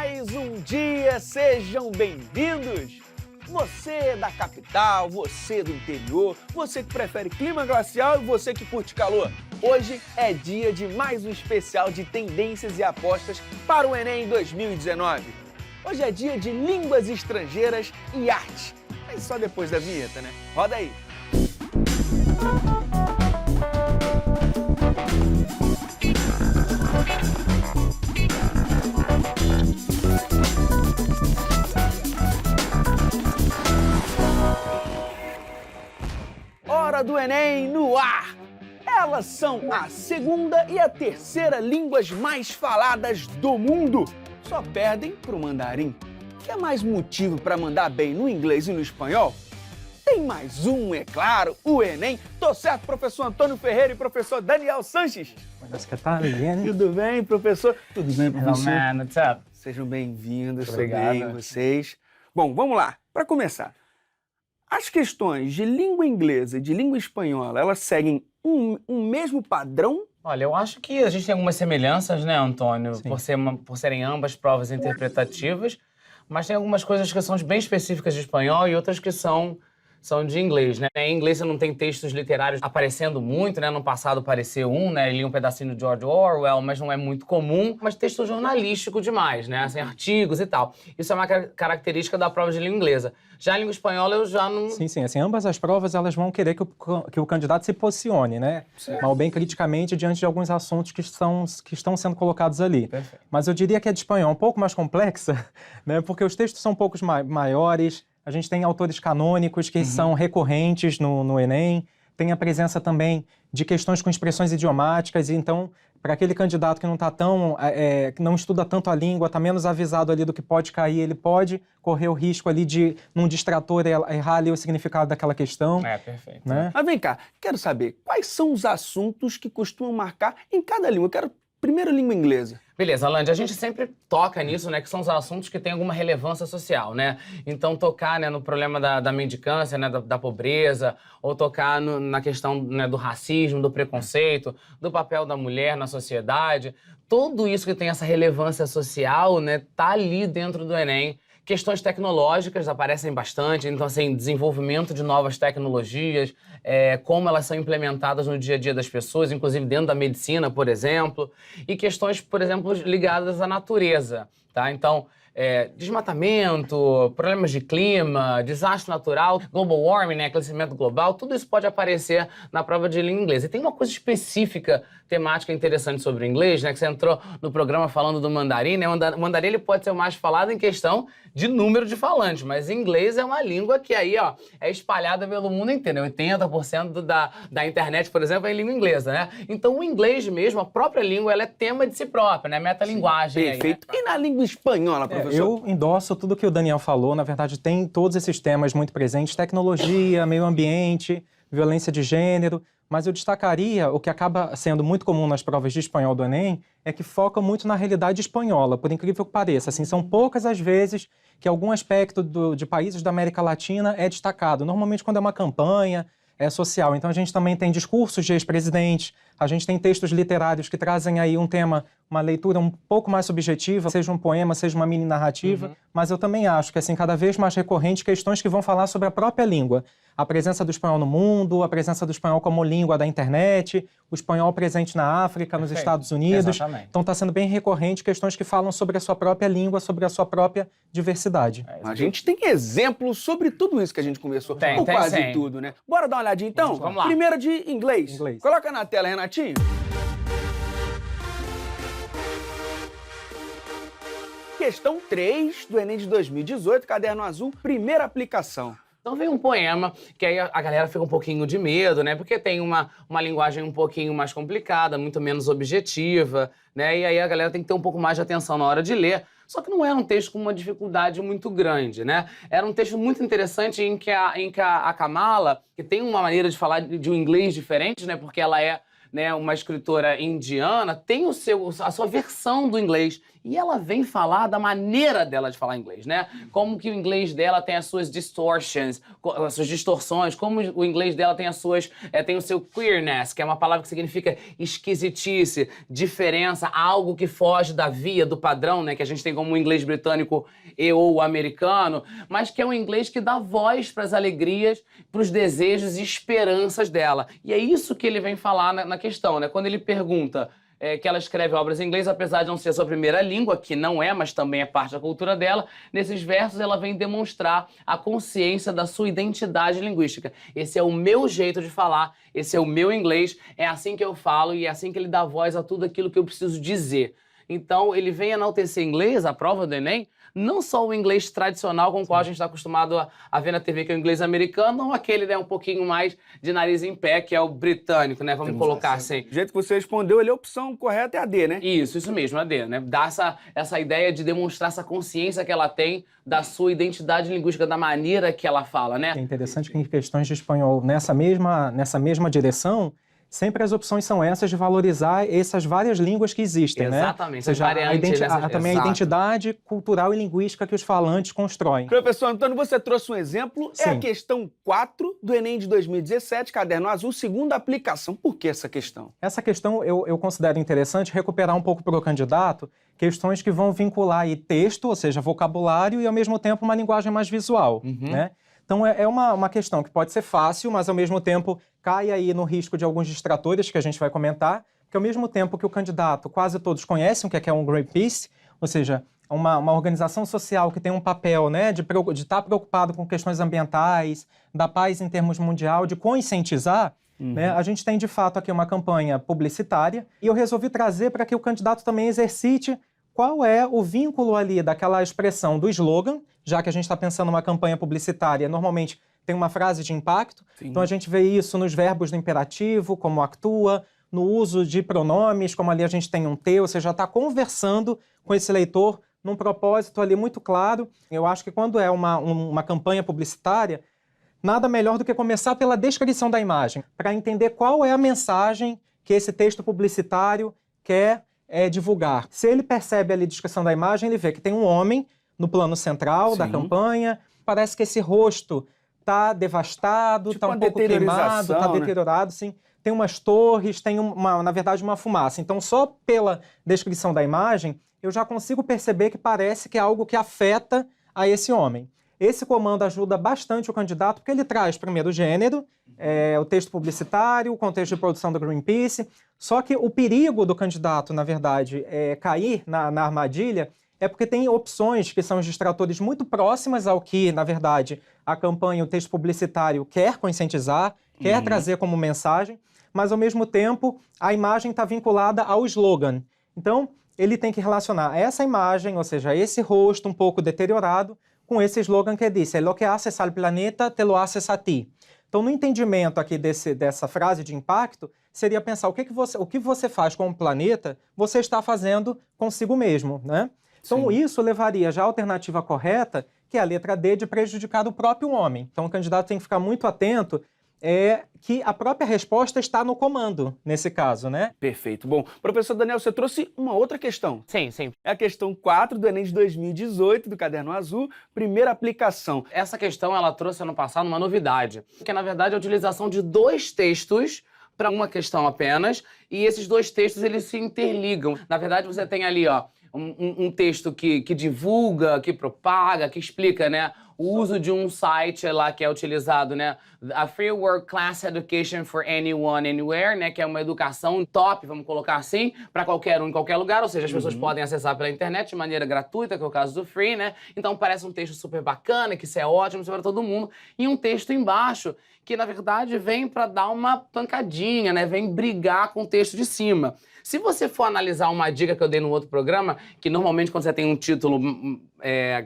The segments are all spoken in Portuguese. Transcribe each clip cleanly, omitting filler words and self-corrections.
mais um dia, sejam bem-vindos! Você da capital, você do interior, você que prefere clima glacial e você que curte calor. Hoje é dia de mais um especial de tendências e apostas para o Enem 2019. Hoje é dia de línguas estrangeiras e arte. Mas só depois da vinheta, né? Roda aí! Hora do Enem no ar! Elas são a segunda e a terceira línguas mais faladas do mundo. Só perdem pro mandarim. Quer mais motivo para mandar bem no inglês e no espanhol? Tem mais um, é claro, o Enem. Tô certo, professor Antônio Ferreira e professor Daniel Sanches? Buenas, que tal? Bien? Tudo bem, professor? Tudo bem, professor? Hello, man. What's up? Sejam bem-vindos, tudo Obrigado. bem, vocês? Bom, vamos lá. Para começar, as questões de língua inglesa e de língua espanhola, elas seguem um mesmo padrão? Olha, eu acho que a gente tem algumas semelhanças, né, Antônio? Sim. Por serem ambas provas interpretativas, mas tem algumas coisas que são bem específicas de espanhol e outras que são de inglês, né? Em inglês você não tem textos literários aparecendo muito, né? No passado apareceu né? Li um pedacinho de George Orwell, mas não é muito comum. Mas texto jornalístico demais, né? Assim, artigos e tal. Isso é uma característica da prova de língua inglesa. Já a língua espanhola eu já não... Sim, assim, ambas as provas elas vão querer que o candidato se posicione, né? Mal bem criticamente diante de alguns assuntos que estão sendo colocados ali. Perfeito. Mas eu diria que a de espanhol é um pouco mais complexa, né? Porque os textos são um pouco maiores, a gente tem autores canônicos que são recorrentes no Enem, tem a presença também de questões com expressões idiomáticas, e então, para aquele candidato que não está que não estuda tanto a língua, está menos avisado ali do que pode cair, ele pode correr o risco ali de, num distrator, errar ali o significado daquela questão. É, perfeito. Né? Mas vem cá, quero saber, quais são os assuntos que costumam marcar em cada língua? Eu quero primeiro língua inglesa. Beleza, Alande, a gente sempre toca nisso, né, que são os assuntos que têm alguma relevância social, né? Então, tocar, né, no problema da mendicância, né, da pobreza, ou tocar na questão, né, do racismo, do preconceito, do papel da mulher na sociedade, tudo isso que tem essa relevância social, né, tá ali dentro do Enem. Questões tecnológicas aparecem bastante, então, assim, desenvolvimento de novas tecnologias, como elas são implementadas no dia a dia das pessoas, inclusive dentro da medicina, por exemplo, e questões, por exemplo, ligadas à natureza, tá? Então, desmatamento, problemas de clima, desastre natural, global warming, né, aquecimento global, tudo isso pode aparecer na prova de língua inglesa. E tem uma coisa específica, temática interessante sobre o inglês, né, que você entrou no programa falando do mandarim, né, o mandarim ele pode ser o mais falado em questão de número de falantes, mas inglês é uma língua que aí, ó, é espalhada pelo mundo inteiro, 80% da internet, por exemplo, é em língua inglesa, né? Então o inglês mesmo, a própria língua, ela é tema de si própria, né, metalinguagem. Perfeito. Aí, né? E na língua espanhola, professor? Eu endosso tudo que o Daniel falou, na verdade tem todos esses temas muito presentes, tecnologia, meio ambiente, violência de gênero, mas eu destacaria o que acaba sendo muito comum nas provas de espanhol do Enem, é que foca muito na realidade espanhola, por incrível que pareça. Assim, são poucas as vezes que algum aspecto de países da América Latina é destacado. Normalmente quando é uma campanha social. Então a gente também tem discursos de ex-presidentes, a gente tem textos literários que trazem aí um tema, uma leitura um pouco mais subjetiva, seja um poema, seja uma mini narrativa, mas eu também acho que assim, cada vez mais recorrente questões que vão falar sobre a própria língua. A presença do espanhol no mundo, a presença do espanhol como língua da internet, o espanhol presente na África, nos Estados Unidos. Exatamente. Então está sendo bem recorrente questões que falam sobre a sua própria língua, sobre a sua própria diversidade. A gente tem exemplos sobre tudo isso que a gente conversou. Tem Ou quase sim. tudo, né? Bora dar uma olhadinha então? Vamos lá. Primeira de inglês. Inglês. Coloca na tela, Renatinho. Questão 3 do Enem de 2018, caderno azul, primeira aplicação. Então vem um poema, que aí a galera fica um pouquinho de medo, né? Porque tem uma linguagem um pouquinho mais complicada, muito menos objetiva, né? E aí a galera tem que ter um pouco mais de atenção na hora de ler. Só que não era um texto com uma dificuldade muito grande, né? Era um texto muito interessante em que a Kamala, que tem uma maneira de falar de um inglês diferente, né? Porque ela é, né, uma escritora indiana, tem a sua versão do inglês. E ela vem falar da maneira dela de falar inglês, né? Como que o inglês dela tem as suas distortions, as suas distorções, como o inglês dela tem as suas... tem o seu queerness, que é uma palavra que significa esquisitice, diferença, algo que foge da via, do padrão, né? Que a gente tem como o inglês britânico e ou o americano, mas que é um inglês que dá voz para as alegrias, para os desejos e esperanças dela. E é isso que ele vem falar na questão, né? Quando ele pergunta... que ela escreve obras em inglês, apesar de não ser a sua primeira língua, que não é, mas também é parte da cultura dela, nesses versos ela vem demonstrar a consciência da sua identidade linguística. Esse é o meu jeito de falar, esse é o meu inglês, é assim que eu falo e é assim que ele dá voz a tudo aquilo que eu preciso dizer. Então, ele vem enaltecer inglês, a prova do Enem, não só o inglês tradicional com o qual a gente está acostumado a ver na TV, que é o inglês americano, ou aquele, né, um pouquinho mais de nariz em pé, que é o britânico, né? Vamos colocar assim. Do jeito que você respondeu, a opção correta é a D, né? Isso mesmo, a D, né? Dá essa ideia de demonstrar essa consciência que ela tem da sua identidade linguística, da maneira que ela fala, né? É interessante que em questões de espanhol, nessa mesma direção, sempre as opções são essas de valorizar essas várias línguas que existem, né? Exatamente, ou seja, também a exato. identidade cultural e linguística que os falantes constroem. Professor Antônio, você trouxe um exemplo, Sim. é a questão 4 do Enem de 2017, Caderno Azul, segunda aplicação. Por que essa questão? Essa questão eu considero interessante recuperar um pouco para o candidato questões que vão vincular aí texto, ou seja, vocabulário, e ao mesmo tempo uma linguagem mais visual, né? Então é uma questão que pode ser fácil, mas ao mesmo tempo cai aí no risco de alguns distratores que a gente vai comentar, que ao mesmo tempo que o candidato, quase todos conhecem o que é um Greenpeace, ou seja, uma organização social que tem um papel, né, de estar preocupado com questões ambientais, da paz em termos mundial, de conscientizar, né, a gente tem de fato aqui uma campanha publicitária e eu resolvi trazer para que o candidato também exercite qual é o vínculo ali daquela expressão do slogan, já que a gente está pensando numa campanha publicitária, normalmente tem uma frase de impacto, Sim. Então a gente vê isso nos verbos do imperativo, como actua, no uso de pronomes, como ali a gente tem um T, ou seja, está conversando com esse leitor num propósito ali muito claro. Eu acho que quando é uma campanha publicitária, nada melhor do que começar pela descrição da imagem, para entender qual é a mensagem que esse texto publicitário quer divulgar. Se ele percebe ali a descrição da imagem, ele vê que tem um homem no plano central da campanha, parece que esse rosto está devastado, está um pouco queimado, está deteriorado, sim. Tem umas torres, tem na verdade uma fumaça. Então, só pela descrição da imagem, eu já consigo perceber que parece que é algo que afeta a esse homem. Esse comando ajuda bastante o candidato, porque ele traz primeiro o gênero, o texto publicitário, o contexto de produção do Greenpeace. Só que o perigo do candidato, na verdade, cair na armadilha é porque tem opções que são os distratores muito próximas ao que, na verdade, a campanha, o texto publicitário quer conscientizar, quer trazer como mensagem, mas, ao mesmo tempo, a imagem está vinculada ao slogan. Então, ele tem que relacionar essa imagem, ou seja, esse rosto um pouco deteriorado, com esse slogan que diz: "Lo que haces al planeta, te lo haces a ti". Então, no entendimento aqui dessa frase de impacto, seria pensar o que você faz com o planeta, você está fazendo consigo mesmo, né? Então, Sim. isso levaria já à alternativa correta, que é a letra D, de prejudicar o próprio homem. Então, o candidato tem que ficar muito atento que a própria resposta está no comando, nesse caso, né? Perfeito. Bom, professor Daniel, você trouxe uma outra questão. Sim. É a questão 4 do Enem de 2018, do Caderno Azul, primeira aplicação. Essa questão, ela trouxe ano passado uma novidade, que na verdade é a utilização de dois textos para uma questão apenas, e esses dois textos, eles se interligam. Na verdade, você tem ali, ó, um texto que divulga, que propaga, que explica, né, o uso de um site lá que é utilizado, né, a Free World Class Education for Anyone, Anywhere, né, que é uma educação top, vamos colocar assim, para qualquer um em qualquer lugar, ou seja, as pessoas podem acessar pela internet de maneira gratuita, que é o caso do Free, né, então parece um texto super bacana, que isso é ótimo, isso é para todo mundo, e um texto embaixo, que na verdade vem para dar uma pancadinha, né, vem brigar com o texto de cima. Se você for analisar uma dica que eu dei no outro programa, que normalmente quando você tem um título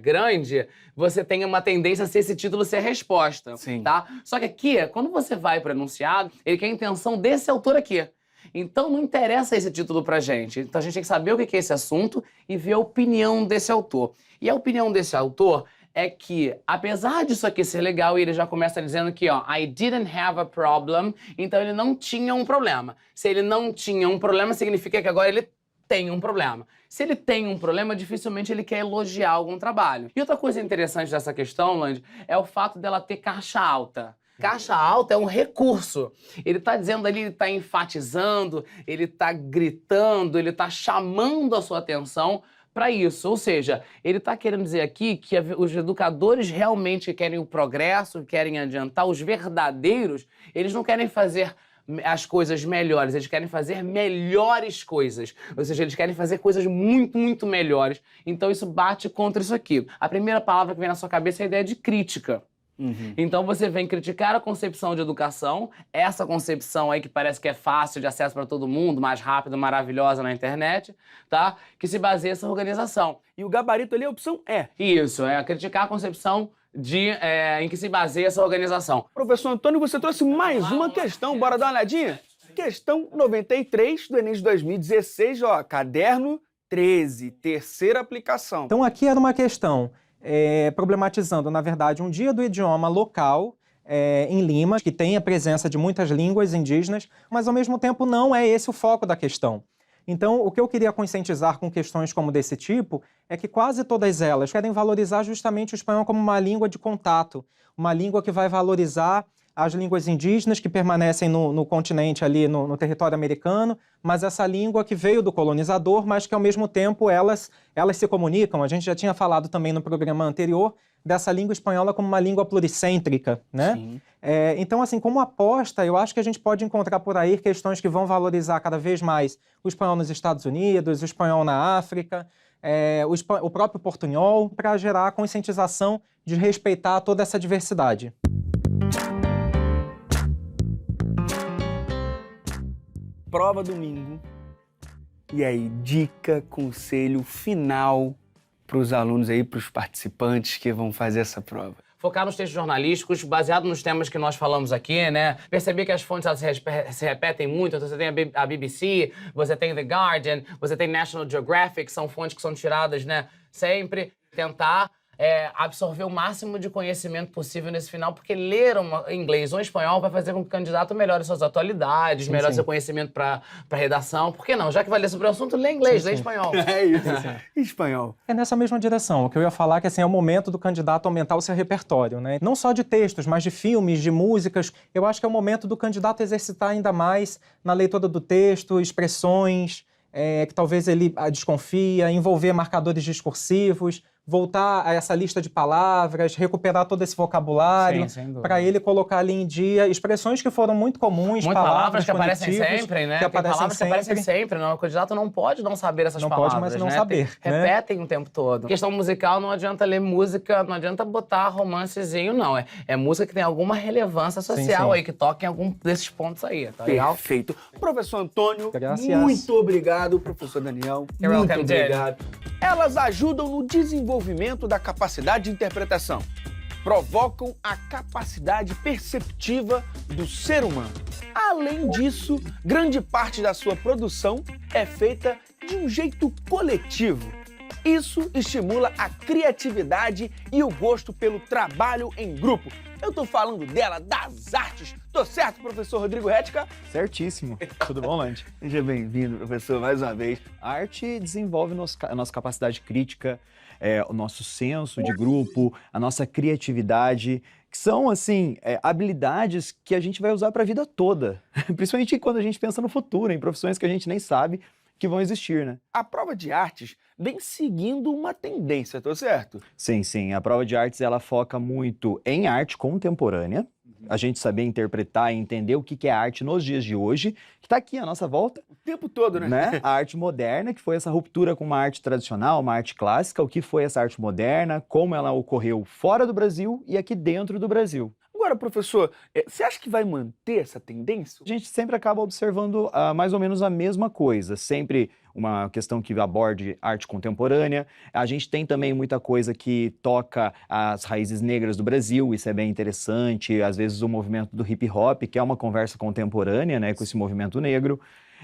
grande, você tem uma tendência a ser esse título ser a resposta, Sim. tá? Só que aqui, quando você vai para o enunciado, ele quer a intenção desse autor aqui. Então não interessa esse título pra gente. Então a gente tem que saber o que é esse assunto e ver a opinião desse autor. E a opinião desse autor é que, apesar disso aqui ser legal, e ele já começa dizendo que, ó, I didn't have a problem, então ele não tinha um problema. Se ele não tinha um problema, significa que agora ele tem um problema. Se ele tem um problema, dificilmente ele quer elogiar algum trabalho. E outra coisa interessante dessa questão, Land, é o fato dela ter caixa alta. Caixa alta é um recurso. Ele tá dizendo ali, ele tá enfatizando, ele tá gritando, ele tá chamando a sua atenção para isso. Ou seja, ele tá querendo dizer aqui que os educadores realmente querem o progresso, querem adiantar, os verdadeiros, eles não querem fazer as coisas melhores, eles querem fazer melhores coisas. Ou seja, eles querem fazer coisas muito, muito melhores. Então isso bate contra isso aqui. A primeira palavra que vem na sua cabeça é a ideia de crítica. Então você vem criticar a concepção de educação, essa concepção aí que parece que é fácil de acesso para todo mundo, mais rápida, maravilhosa na internet, tá? Que se baseia nessa organização. E o gabarito ali, a opção é. Isso, é criticar a concepção em que se baseia essa organização. Professor Antônio, você trouxe mais uma questão, bora dar uma olhadinha? Questão 93 do Enem de 2016, ó, caderno 13, terceira aplicação. Então aqui era uma questão problematizando, na verdade, um dia do idioma local em Lima, que tem a presença de muitas línguas indígenas, mas ao mesmo tempo não é esse o foco da questão. Então, o que eu queria conscientizar com questões como desse tipo é que quase todas elas querem valorizar justamente o espanhol como uma língua de contato, uma língua que vai valorizar as línguas indígenas que permanecem no continente ali, no território americano, mas essa língua que veio do colonizador, mas que ao mesmo tempo elas se comunicam. A gente já tinha falado também no programa anterior dessa língua espanhola como uma língua pluricêntrica, né? Sim. Então, assim, como aposta, eu acho que a gente pode encontrar por aí questões que vão valorizar cada vez mais o espanhol nos Estados Unidos, o espanhol na África, o próprio portunhol, para gerar a conscientização de respeitar toda essa diversidade. Prova domingo. E aí, dica, conselho final para os alunos aí, para os participantes que vão fazer essa prova. Focar nos textos jornalísticos, baseado nos temas que nós falamos aqui, né? Perceber que as fontes elas se repetem muito. Então, você tem a BBC, você tem The Guardian, você tem National Geographic, são fontes que são tiradas, né? Sempre tentar absorver o máximo de conhecimento possível nesse final, porque ler inglês ou espanhol vai fazer com que o candidato melhore suas atualidades, melhore seu conhecimento para redação. Por que não? Já que vai ler sobre o assunto, lê inglês, lê espanhol. É isso. Espanhol. É nessa mesma direção. O que eu ia falar é que assim, é o momento do candidato aumentar o seu repertório, né? Não só de textos, mas de filmes, de músicas. Eu acho que é o momento do candidato exercitar ainda mais na leitura do texto, expressões que talvez ele desconfia, envolver marcadores discursivos, voltar a essa lista de palavras, recuperar todo esse vocabulário, para ele colocar ali em dia expressões que foram muito comuns, palavras que aparecem sempre, né? Que aparecem sempre. Não, o candidato não pode não saber essas palavras, pode, mas não né? saber, né? Repetem o tempo todo. Questão musical, não adianta ler música, não adianta botar romancezinho, não. É música que tem alguma relevância social aí, que toca em algum desses pontos aí, tá legal? Perfeito. Professor Antônio, Gracias. Muito obrigado. Professor Daniel, muito obrigado. Elas ajudam no desenvolvimento da capacidade de interpretação. Provocam a capacidade perceptiva do ser humano. Além disso, grande parte da sua produção é feita de um jeito coletivo. Isso estimula a criatividade e o gosto pelo trabalho em grupo. Eu tô falando dela, das artes. Tô certo, professor Rodrigo Retica? Certíssimo. Tudo bom, Lande? Seja bem-vindo, professor, mais uma vez. A arte desenvolve a nossa capacidade crítica, o nosso senso de grupo, a nossa criatividade, que são, assim, habilidades que a gente vai usar para a vida toda. Principalmente quando a gente pensa no futuro, em profissões que a gente nem sabe que vão existir, né? A prova de artes vem seguindo uma tendência, tô certo? Sim, sim. A prova de artes, ela foca muito em arte contemporânea, a gente saber interpretar e entender o que é arte nos dias de hoje, que está aqui à nossa volta. O tempo todo, né? A arte moderna, que foi essa ruptura com uma arte tradicional, uma arte clássica, o que foi essa arte moderna, como ela ocorreu fora do Brasil e aqui dentro do Brasil. Agora, professor, você acha que vai manter essa tendência? A gente sempre acaba observando mais ou menos a mesma coisa, sempre uma questão que aborde arte contemporânea. A gente tem também muita coisa que toca as raízes negras do Brasil, isso é bem interessante, às vezes o movimento do hip hop, que é uma conversa contemporânea, né, com esse movimento negro.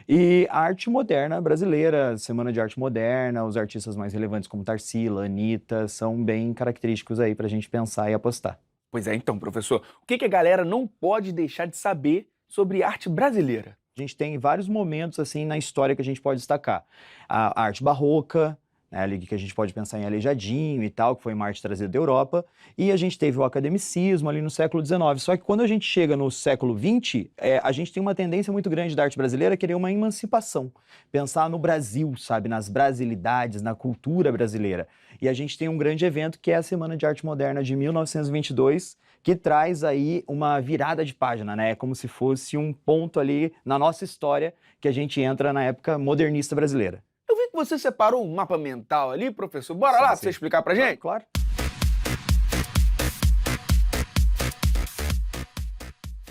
E a arte moderna brasileira, Semana de Arte Moderna, os artistas mais relevantes como Tarsila, Anitta, são bem característicos aí pra gente pensar e apostar. Pois é, então, professor, o que a galera não pode deixar de saber sobre arte brasileira? A gente tem vários momentos assim na história que a gente pode destacar. A arte barroca, né, ali que a gente pode pensar em Aleijadinho e tal, que foi uma arte trazida da Europa, e a gente teve o academicismo ali no século XIX. Só que quando a gente chega no século XX, a gente tem uma tendência muito grande da arte brasileira a querer uma emancipação. Pensar no Brasil, sabe, nas brasilidades, na cultura brasileira. E a gente tem um grande evento que é a Semana de Arte Moderna de 1922, que traz aí uma virada de página, né? É como se fosse um ponto ali na nossa história que a gente entra na época modernista brasileira. Eu vi que você separou um mapa mental ali, professor. Bora lá pra você explicar pra gente? Claro.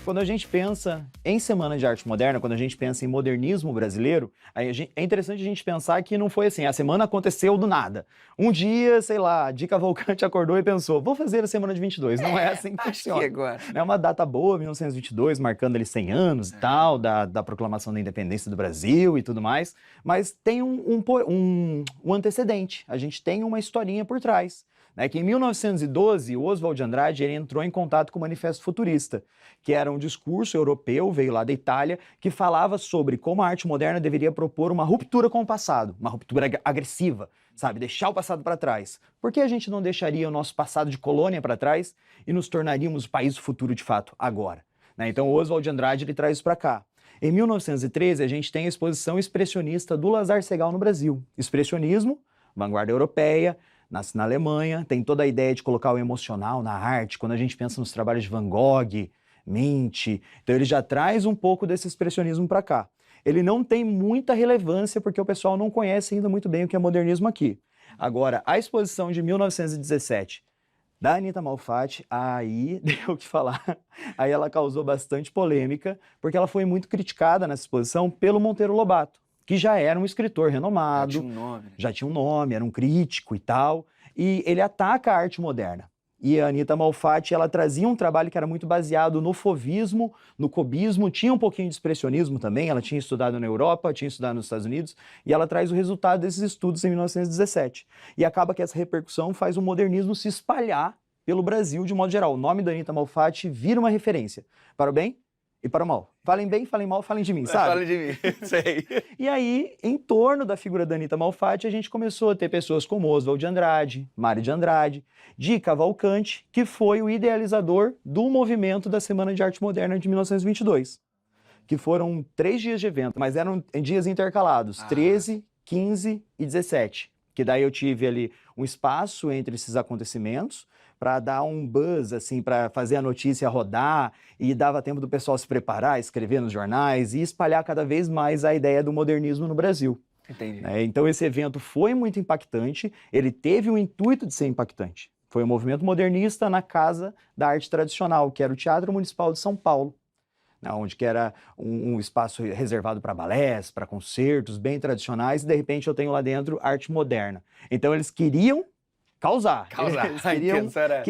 Quando a gente pensa em Semana de Arte Moderna, quando a gente pensa em modernismo brasileiro, é interessante a gente pensar que não foi assim, a semana aconteceu do nada. Um dia, sei lá, Di Cavalcanti acordou e pensou, vou fazer a Semana de 22. Não é assim que funciona. Agora. É uma data boa, 1922, marcando ali 100 anos e tal, da proclamação da independência do Brasil e tudo mais, mas tem um antecedente, a gente tem uma historinha por trás. Né, que em 1912, o Oswald de Andrade ele entrou em contato com o Manifesto Futurista, que era um discurso europeu, veio lá da Itália, que falava sobre como a arte moderna deveria propor uma ruptura com o passado, uma ruptura agressiva, sabe, deixar o passado para trás. Por que a gente não deixaria o nosso passado de colônia para trás e nos tornaríamos o país do futuro de fato agora? Né, então o Oswald de Andrade ele traz isso para cá. Em 1913, a gente tem a exposição expressionista do Lazar Segall no Brasil. Expressionismo, vanguarda europeia, nasce na Alemanha, tem toda a ideia de colocar o emocional na arte, quando a gente pensa nos trabalhos de Van Gogh, Mensch, então ele já traz um pouco desse expressionismo para cá. Ele não tem muita relevância porque o pessoal não conhece ainda muito bem o que é modernismo aqui. Agora, a exposição de 1917 da Anita Malfatti, aí deu o que falar. Aí ela causou bastante polêmica, porque ela foi muito criticada nessa exposição pelo Monteiro Lobato, que já era um escritor renomado, já tinha um nome, era um crítico e tal, e ele ataca a arte moderna. E a Anita Malfatti, ela trazia um trabalho que era muito baseado no fauvismo, no cubismo, tinha um pouquinho de expressionismo também, ela tinha estudado na Europa, tinha estudado nos Estados Unidos, e ela traz o resultado desses estudos em 1917. E acaba que essa repercussão faz o modernismo se espalhar pelo Brasil de modo geral. O nome da Anita Malfatti vira uma referência, para o bem e para o mal. Falem bem, falem mal, falem de mim, sabe? Falem de mim, sei. E aí, em torno da figura da Anita Malfatti, a gente começou a ter pessoas como Oswald de Andrade, Mário de Andrade, Di Cavalcanti, que foi o idealizador do movimento da Semana de Arte Moderna de 1922. Que foram 3 dias de evento, mas eram em dias intercalados, 13, 15 e 17. Que daí eu tive ali um espaço entre esses acontecimentos, para dar um buzz, assim, para fazer a notícia rodar, e dava tempo do pessoal se preparar, escrever nos jornais e espalhar cada vez mais a ideia do modernismo no Brasil. Entendi. Então esse evento foi muito impactante, ele teve o intuito de ser impactante. Foi um movimento modernista na Casa da Arte Tradicional, que era o Teatro Municipal de São Paulo, onde que era um espaço reservado para balés, para concertos bem tradicionais, e de repente eu tenho lá dentro arte moderna. Então eles queriam causar.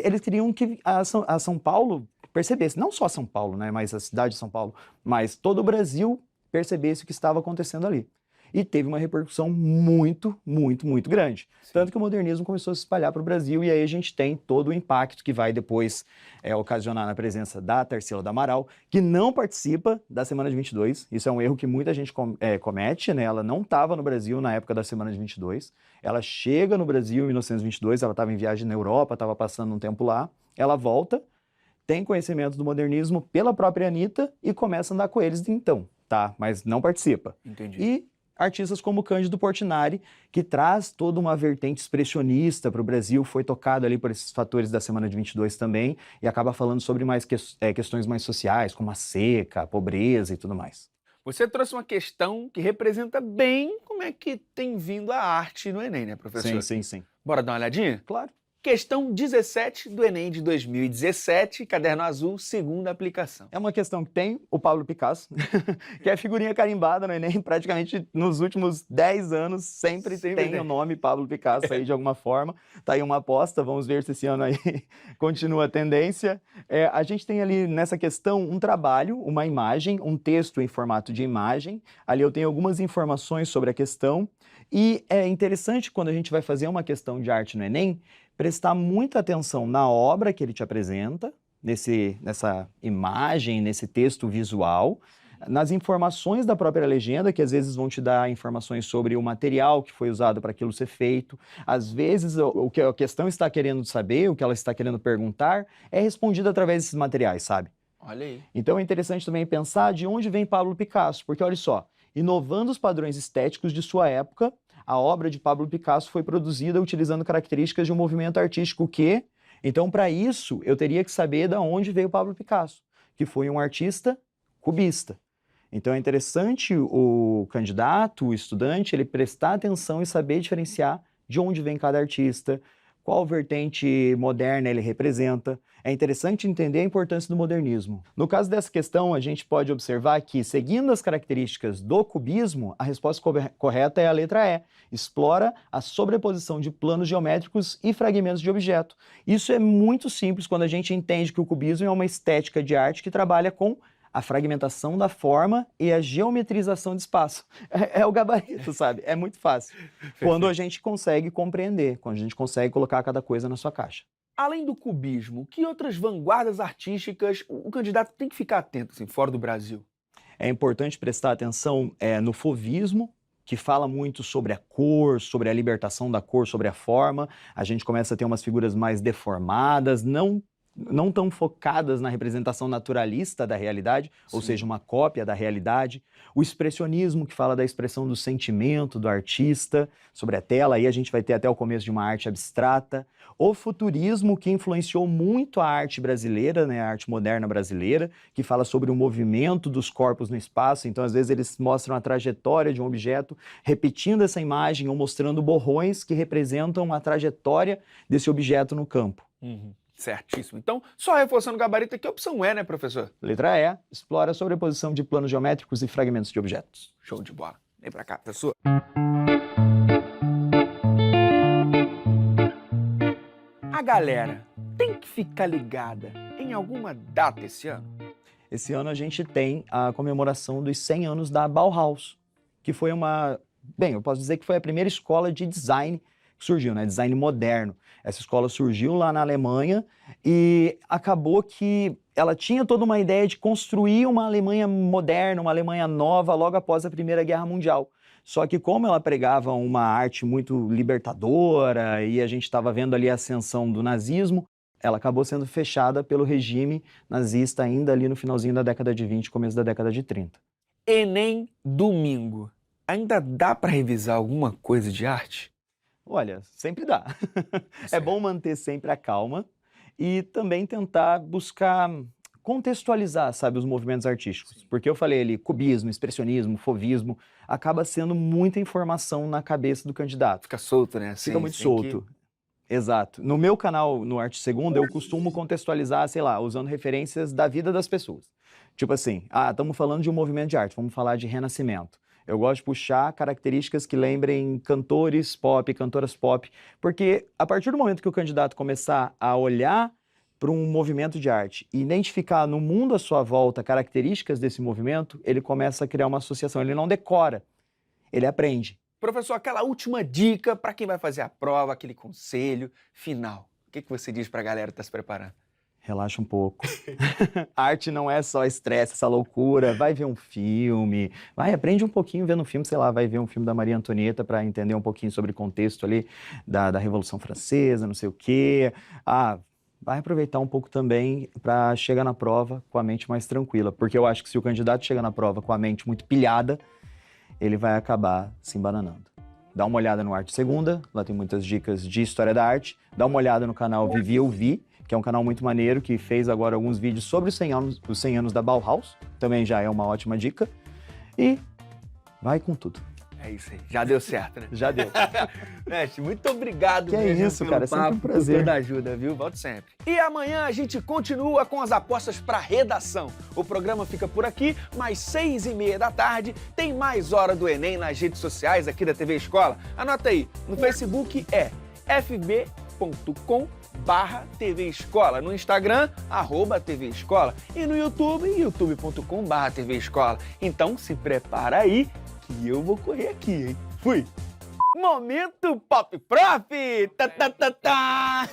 Eles queriam que a São Paulo percebesse, não só São Paulo, né, mas a cidade de São Paulo, mas todo o Brasil percebesse o que estava acontecendo ali. E teve uma repercussão muito, muito, muito grande. Sim. Tanto que o modernismo começou a se espalhar para o Brasil, e aí a gente tem todo o impacto que vai depois ocasionar na presença da Tarsila do Amaral, que não participa da Semana de 22. Isso é um erro que muita gente comete, né? Ela não estava no Brasil na época da Semana de 22. Ela chega no Brasil em 1922, ela estava em viagem na Europa, estava passando um tempo lá. Ela volta, tem conhecimento do modernismo pela própria Anita e começa a andar com eles então, tá? Mas não participa. Entendi. E artistas como Cândido Portinari, que traz toda uma vertente expressionista para o Brasil, foi tocado ali por esses fatores da Semana de 22 também, e acaba falando sobre mais questões mais sociais, como a seca, a pobreza e tudo mais. Você trouxe uma questão que representa bem como é que tem vindo a arte no Enem, né, professor? Sim. Bora dar uma olhadinha? Claro. Questão 17 do Enem de 2017, caderno azul, segunda aplicação. É uma questão que tem o Pablo Picasso, que é figurinha carimbada no Enem, praticamente nos últimos 10 anos, sempre tem o nome Pablo Picasso aí de alguma forma. Tá aí uma aposta, vamos ver se esse ano aí continua a tendência. A gente tem ali nessa questão um trabalho, uma imagem, um texto em formato de imagem. Ali eu tenho algumas informações sobre a questão. E é interessante quando a gente vai fazer uma questão de arte no Enem, prestar muita atenção na obra que ele te apresenta, nessa imagem, nesse texto visual, nas informações da própria legenda, que às vezes vão te dar informações sobre o material que foi usado para aquilo ser feito. Às vezes, o que a questão está querendo saber, o que ela está querendo perguntar, é respondido através desses materiais, sabe? Olha aí. Então é interessante também pensar de onde vem Pablo Picasso, porque olha só, inovando os padrões estéticos de sua época, a obra de Pablo Picasso foi produzida utilizando características de um movimento artístico que... Então, para isso, eu teria que saber de onde veio Pablo Picasso, que foi um artista cubista. Então, é interessante o candidato, o estudante, ele prestar atenção e saber diferenciar de onde vem cada artista, qual vertente moderna ele representa. É interessante entender a importância do modernismo. No caso dessa questão, a gente pode observar que, seguindo as características do cubismo, a resposta correta é a letra E. Explora a sobreposição de planos geométricos e fragmentos de objeto. Isso é muito simples quando a gente entende que o cubismo é uma estética de arte que trabalha com a fragmentação da forma e a geometrização de espaço. É o gabarito, sabe? É muito fácil. Quando a gente consegue compreender, quando a gente consegue colocar cada coisa na sua caixa. Além do cubismo, que outras vanguardas artísticas o candidato tem que ficar atento, assim, fora do Brasil? É importante prestar atenção no fauvismo, que fala muito sobre a cor, sobre a libertação da cor, sobre a forma. A gente começa a ter umas figuras mais deformadas, não tão focadas na representação naturalista da realidade, ou seja, uma cópia da realidade. O expressionismo, que fala da expressão do sentimento do artista sobre a tela, aí a gente vai ter até o começo de uma arte abstrata. O futurismo, que influenciou muito a arte brasileira, né, a arte moderna brasileira, que fala sobre o movimento dos corpos no espaço. Então, às vezes, eles mostram a trajetória de um objeto, repetindo essa imagem ou mostrando borrões que representam a trajetória desse objeto no campo. Certíssimo. Então, só reforçando o gabarito aqui, a opção E, né, professor? Letra E, explora a sobreposição de planos geométricos e fragmentos de objetos. Show de bola. Vem pra cá, professor. A galera tem que ficar ligada em alguma data esse ano? Esse ano a gente tem a comemoração dos 100 anos da Bauhaus, que foi Bem, eu posso dizer que foi a primeira escola de design que surgiu, né? Design moderno. Essa escola surgiu lá na Alemanha e acabou que ela tinha toda uma ideia de construir uma Alemanha moderna, uma Alemanha nova logo após a Primeira Guerra Mundial. Só que como ela pregava uma arte muito libertadora e a gente estava vendo ali a ascensão do nazismo, ela acabou sendo fechada pelo regime nazista ainda ali no finalzinho da década de 20, começo da década de 30. Enem domingo. Ainda dá para revisar alguma coisa de arte? Olha, sempre dá. É bom manter sempre a calma e também tentar buscar contextualizar, sabe, os movimentos artísticos. Porque eu falei ali, cubismo, expressionismo, fauvismo, acaba sendo muita informação na cabeça do candidato. Fica solto, né? Assim, Fica muito solto. Exato. No meu canal, no Arte Segunda, eu costumo contextualizar, sei lá, usando referências da vida das pessoas. Tipo assim, estamos falando de um movimento de arte, vamos falar de Renascimento. Eu gosto de puxar características que lembrem cantores pop, cantoras pop, porque a partir do momento que o candidato começar a olhar para um movimento de arte e identificar no mundo à sua volta características desse movimento, ele começa a criar uma associação. Ele não decora, ele aprende. Professor, aquela última dica para quem vai fazer a prova, aquele conselho final. O que você diz para a galera que está se preparando? Relaxa um pouco. Arte não é só estresse, essa loucura. Vai ver um filme, aprende um pouquinho vendo um filme, sei lá, vai ver um filme da Maria Antonieta para entender um pouquinho sobre o contexto ali da Revolução Francesa, não sei o quê. Vai aproveitar um pouco também para chegar na prova com a mente mais tranquila, porque eu acho que se o candidato chega na prova com a mente muito pilhada, ele vai acabar se embananando. Dá uma olhada no Arte Segunda, lá tem muitas dicas de história da arte. Dá uma olhada no canal Vivi Eu Vi, que é um canal muito maneiro, que fez agora alguns vídeos sobre os 100 anos da Bauhaus. Também já é uma ótima dica. E vai com tudo. É isso aí. Já deu certo, né? Já deu. Mestre, muito obrigado. Que é isso, cara. É sempre um prazer. Por toda a ajuda, viu? Volto sempre. E amanhã a gente continua com as apostas para redação. O programa fica por aqui, mas 6h30 da tarde tem mais Hora do Enem nas redes sociais aqui da TV Escola. Anota aí. No Facebook é fb.com/TV Escola, no Instagram, @TV Escola e no YouTube, youtube.com/TV Escola. Então se prepara aí que eu vou correr aqui, hein? Fui! Momento Pop Prof! Tá, tá, tá, tá!